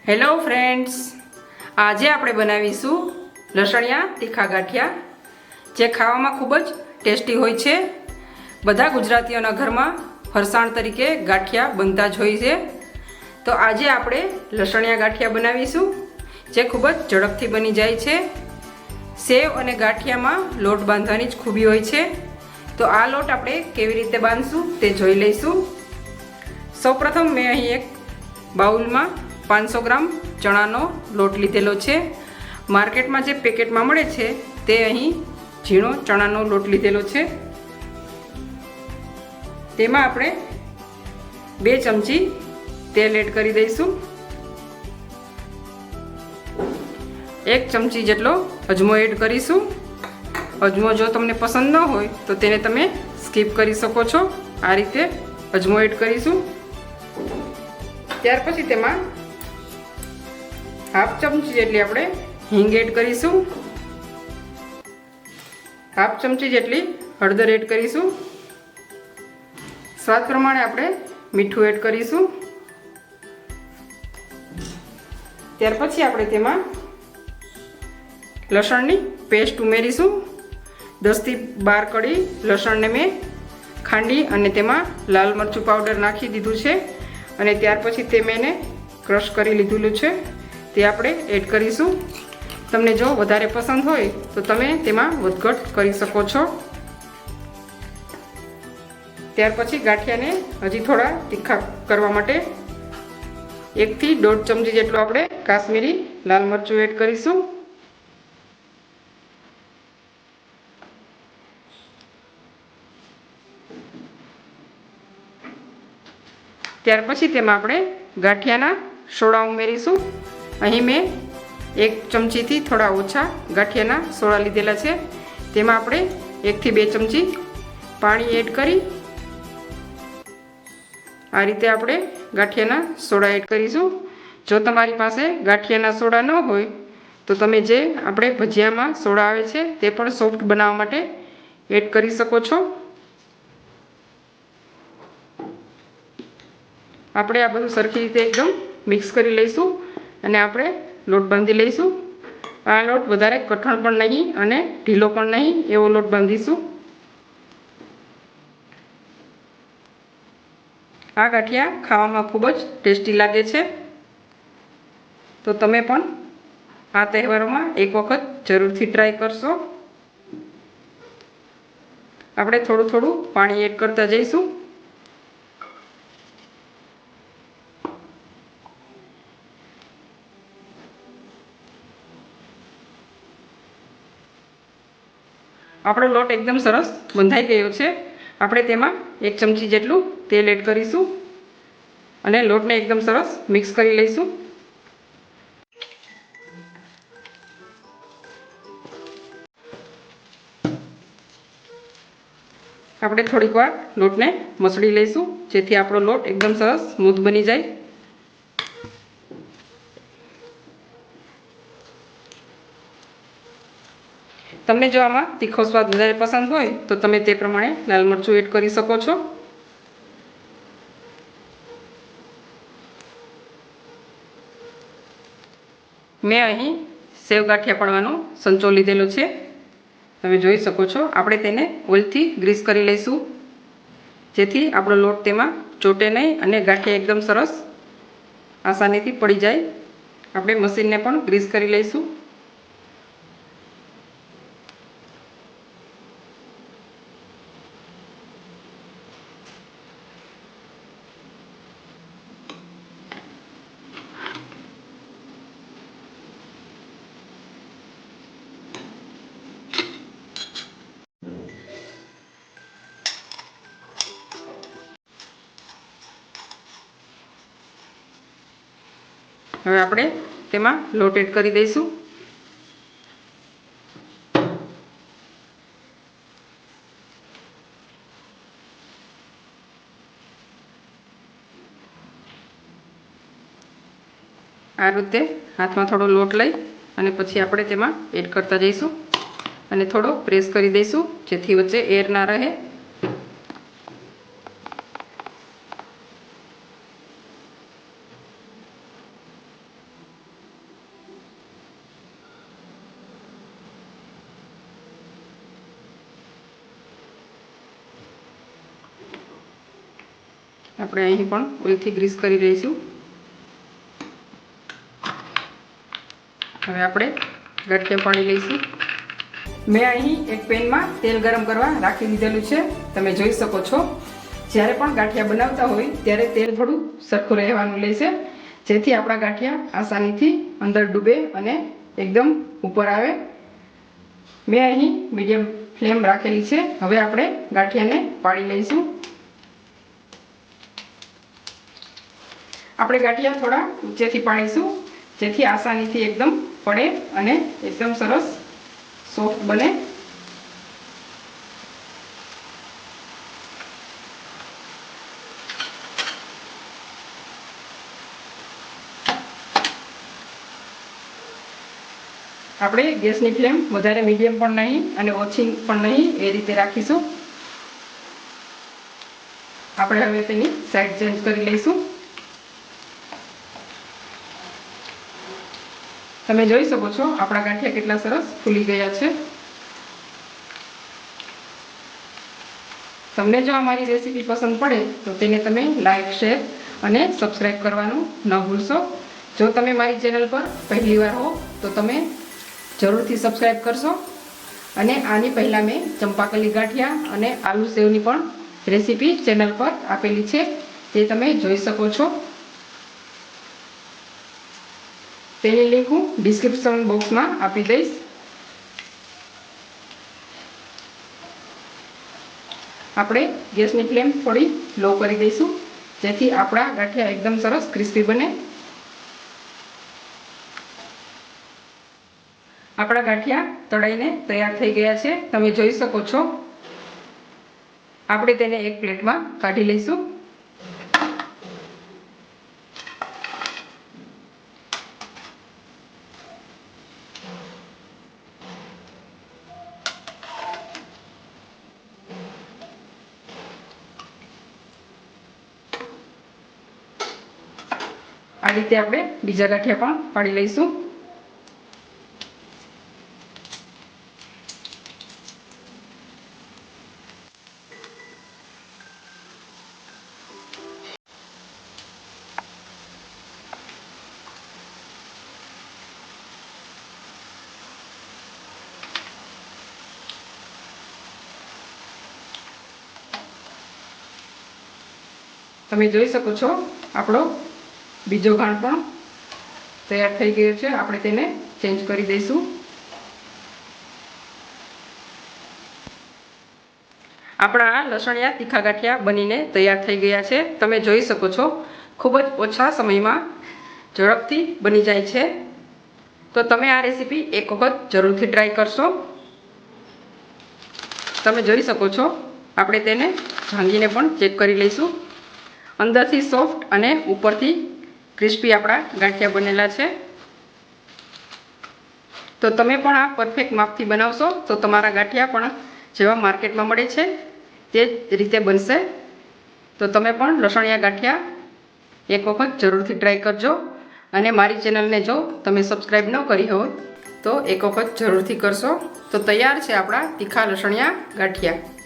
Hello friends, આજે આપણે બનાવીશું લસણિયા તીખા ગાંઠિયા, જે ખાવામાં ખૂબ જ ટેસ્ટી હોય છે. બધા ગુજરાતીઓના ઘરમાં ફરસાણ તરીકે ગાંઠિયા બનતા જ હોય છે. તો આજે આપણે લસણિયા ગાંઠિયા બનાવીશું, જે ખૂબ જ ઝડપથી બની જાય છે. સેવ અને ગાંઠિયામાં લોટ બાંધવાની જ ખૂબી હોય છે. તો આ લોટ આપણે કેવી રીતે બાંધશું તે જોઈ લઈશું. સૌપ્રથમ મેં અહીં એક બાઉલમાં 500 ગ્રામ ચણાનો લોટ લીધેલો છે. માર્કેટમાં જે પેકેટમાં મળે છે તે અહીં ઝીણો ચણાનો લોટ લીધેલો છે. તેમાં આપણે 2 ચમચી તેલ એડ કરી દઈશું. 1 ચમચી જેટલો અજમો એડ કરીશું. અજમો જો તમને પસંદ ન હોય તો તેને તમે સ્કીપ કરી શકો છો. આ રીતે અજમો એડ કરીશું. ત્યાર પછી તેમાં 1/2 ચમચી જેટલી આપણે હિંગ એડ કરીશું. 1/2 ચમચી જેટલી હળદર એડ કરીશું. સ્વાદ પ્રમાણે આપણે મીઠું એડ કરીશું. ત્યાર પછી આપણે તેમાં લસણની પેસ્ટ ઉમેરીશું. 10 થી 12 કળી લસણને મેં ખાંડી અને તેમાં લાલ મરચું પાવડર નાખી દીધું છે, અને ત્યાર પછી તે મેં ક્રશ કરી લીધેલું છે, તે આપણે એડ કરીશું. તમને જો વધારે પસંદ હોય તો તમે તેમાં વધઘટ કરી શકો છો. ત્યાર પછી ગાંઠિયાને હજી થોડા તીખા કરવા માટે 1 થી 1.5 ચમચી જેટલું આપણે કાશ્મીરી લાલ મરચું એડ કરીશું. ત્યાર પછી તેમાં આપણે ગાંઠિયાના સોડા ઉમેરીશું. અહીં મેં 1 ચમચીથી થોડા ઓછા ગાંઠિયાના સોડા લીધેલા છે. તેમાં આપણે 1 થી 2 ચમચી પાણી એડ કરી આ રીતે આપણે ગાંઠિયાના સોડા એડ કરીશું. જો તમારી પાસે ગાંઠિયાના સોડા ન હોય તો તમે જે આપણે ભજીયામાં સોડા આવે છે તે પણ સોફ્ટ બનાવવા માટે એડ કરી શકો છો. આપણે આ બધું સરખી રીતે એકદમ મિક્સ કરી લઈશું અને આપણે લોટ બાંધી લઈશું. આ લોટ વધારે કઠણ પણ નહીં અને ઢીલો પણ નહીં, એવો લોટ બાંધીશું. આ ગાંઠિયા ખાવામાં ખૂબ જ ટેસ્ટી લાગે છે. તો તમે પણ આ તહેવારોમાં એક વખત જરૂરથી ટ્રાય કરશો. આપણે થોડું થોડું પાણી એડ કરતા જઈશું. આપણો લોટ એકદમ સરસ બંધાઈ ગયો છે. આપણે તેમાં 1 ચમચી જેટલું તેલ એડ કરીશું અને લોટને એકદમ સરસ મિક્સ કરી લઈશું. આપણે થોડીક વાર લોટને મસળી લઈશું, જેથી આપણો લોટ એકદમ સરસ સ્મૂથ બની જાય. તમને જો આમાં તીખો સ્વાદ વધારે પસંદ હોય તો તમે તે પ્રમાણે લાલ મરચું એડ કરી શકો છો. મેં અહીં સેવ ગાંઠિયા પડવાનો સંચો લીધેલો છે, તમે જોઈ શકો છો. આપણે તેને ઓઇલથી ગ્રીસ કરી લઈશું, જેથી આપણો લોટ તેમાં ચોટે નહીં અને ગાંઠિયા એકદમ સરસ આસાનીથી પડી જાય. આપણે મશીનને પણ ગ્રીસ કરી લઈશું. હવે આપણે તેમાં લોટ એડ કરી દઈશું. આ રીતે હાથમાં થોડો લોટ લઈ અને પછી આપણે તેમાં એડ કરતા જઈશું અને થોડો પ્રેસ કરી દઈશું, જેથી વચ્ચે એર ના રહે. આપણે અહીં પણ ઓઇલથી ગ્રીસ કરી લઈશું. હવે આપણે ગાંઠિયા પાડી લઈશું. મેં અહીં એક પેનમાં તેલ ગરમ કરવા રાખી દીધેલું છે. તમે જોઈ શકો છો. જ્યારે પણ ગાંઠિયા બનાવતા હોય ત્યારે તેલ થોડું સરખું રહેવાનું લેશે, જેથી આપણા ગાંઠિયા આસાનીથી અંદર ડૂબે અને એકદમ ઉપર આવે. મેં અહીં મીડિયમ ફ્લેમ રાખેલી છે. હવે આપણે ગાંઠિયાને પાડી લઈશું. આપણે ગાંઠિયા થોડા ઊંચેથી પાડીશું, જેથી આસાનીથી એકદમ પડે અને એકદમ સરસ સોફ્ટ બને. આપણે ગેસની ફ્લેમ વધારે મીડિયમ પણ નહીં અને ઓછી પણ નહીં, એ રીતે રાખીશું. આપણે હવે તેની સાઈડ ચેન્જ કરી લઈશું. તમે જોઈ શકો છો આપણા ગાંઠિયા કેટલા સરસ ફૂલી ગયા છે. તમને જો અમારી રેસીપી પસંદ પડે તો તેને તમે લાઈક, શેર અને સબસ્ક્રાઈબ કરવાનું ન ભૂલશો. જો તમે મારી ચેનલ પર પહેલી વાર હો તો તમે જરૂરથી સબસ્ક્રાઈબ કરશો. અને આની પહેલાં મેં ચંપાકલી ગાંઠિયા અને આલુ સેવની પણ રેસીપી ચેનલ પર આપેલી છે, તે તમે જોઈ શકો છો. તેની લિંક હું ડિસ્ક્રિપ્શન બોક્સમાં આપી દઈશ. આપણે ગેસની ફ્લેમ થોડી લો કરી દઈશું, જેથી આપણા ગાંઠિયા એકદમ સરસ ક્રિસ્પી બને. આપણા ગાંઠિયા તળાઈને તૈયાર થઈ ગયા છે. તમે જોઈ શકો છો. આપણે તેને એક પ્લેટમાં કાઢી લઈશું. આ રીતે આપણે બીજા ગાંઠિયા પણ પાડી લઈશું. તમે જોઈ શકો છો આપણો બીજો ઘાણ પણ તૈયાર થઈ ગયો છે. આપણે તેને ચેન્જ કરી દઈશું. આપણા લસણિયા તીખા ગાંઠિયા બનીને તૈયાર થઈ ગયા છે. તમે જોઈ શકો છો ખૂબ જ ઓછા સમયમાં ઝડપથી બની જાય છે. તો તમે આ રેસીપી એક વખત જરૂરથી ટ્રાય કરશો. તમે જોઈ શકો છો આપણે તેને ભાંગીને પણ ચેક કરી લઈશું. અંદરથી સોફ્ટ અને ઉપરથી ક્રિસ્પી આપણા ગાંઠિયા બનેલા છે. તો તમે પણ આ પરફેક્ટ માપથી બનાવશો તો તમારા ગાંઠિયા પણ જેવા માર્કેટમાં મળે છે તે જ રીતે બનશે. તો તમે પણ લસણિયા ગાંઠિયા એક વખત જરૂરથી ટ્રાય કરજો. અને મારી ચેનલને જો તમે સબસ્ક્રાઈબ ન કરી હોય તો એક વખત જરૂરથી કરશો. તો તૈયાર છે આપણા તીખા લસણિયા ગાંઠિયા.